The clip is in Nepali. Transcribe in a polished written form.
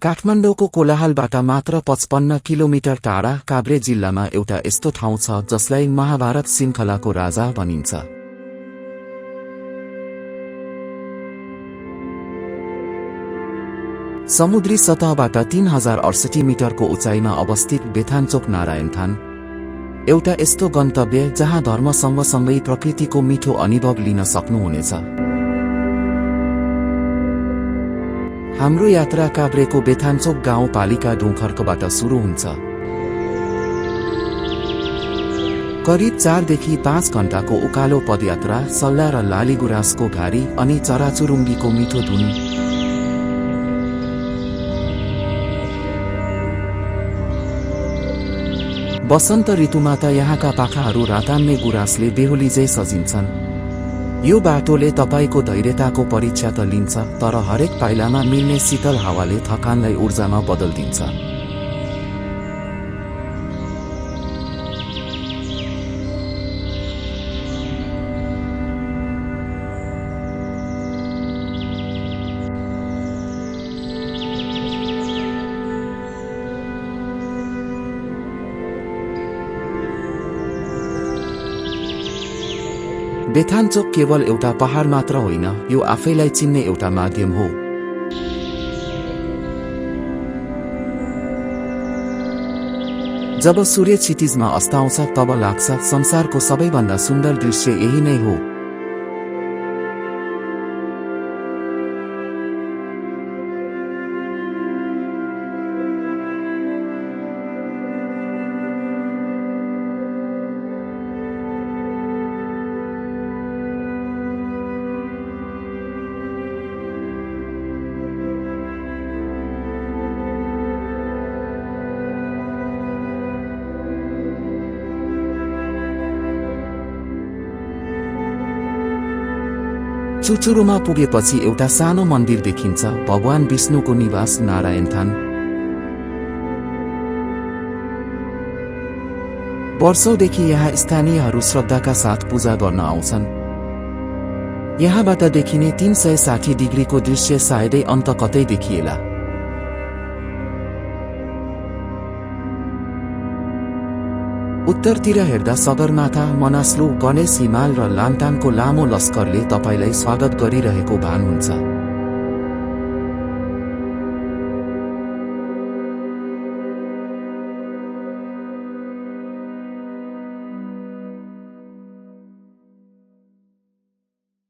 काठमाडौँको कोलाहलबाट मात्र 55 किलोमिटर टाढा काभ्रे जिल्लामा एउटा यस्तो ठाउँ छ जसलाई महाभारत श्रृङ्खलाको राजा भनिन्छ। समुद्री सतहबाट 3068 मिटरको उचाइमा अवस्थित बेथानचोक नारायणथान एउटा यस्तो गन्तव्य जहाँ धर्म सँगसँगै प्रकृतिको मिठो अनुभव लिन सक्नुहुनेछ। हाम्रो यात्रा काभ्रेको बेथानचोक गाउँपालिका ढुङ्खर्कबाट सुरु हुन्छ। करिब 4 देखि 5 घण्टाको उकालो पदयात्रा, सल्ला र लालीगुराँसको घारी अनि चराचुरुङ्गीको मिठो धुन। वसन्त ऋतुमा त यहाँका पाखाहरू रातान्ने गुराँसले बेहुलीझै सजिन्छन्। यो बाटोले तपाईको धैर्यताको परीक्षा त लिन्छ, तर हरेक पाइलामा मिल्ने शीतल हावाले थकानलाई ऊर्जामा बदल्दिन्छ। बेथानचोक केवल एउटा पहाड मात्र होइन, यो आफैलाई चिन्ने एउटा माध्यम हो। जब सूर्य क्षितिजमा अस्ताउँछ तब लाग्छ संसारको सबैभन्दा सुन्दर दृश्य यही नै हो। चुचुरोमा पुगेपछि एउटा सानो मन्दिर देखिन्छ, भगवान विष्णुको निवास नारायणथान। वर्षौंदेखि यहाँ स्थानीयहरू श्रद्धाका साथ पूजा गर्न आउँछन्। यहाँबाट देखिने 360 डिग्रीको दृश्य सायदै अन्त कतै देखिएला। उत्तरतिर हेर्दा सगरमाथा, मनासलु, गणेश हिमाल र लान्टानको लामो लस्करले तपाईलाई स्वागत गरिरहेको भान हुन्छ।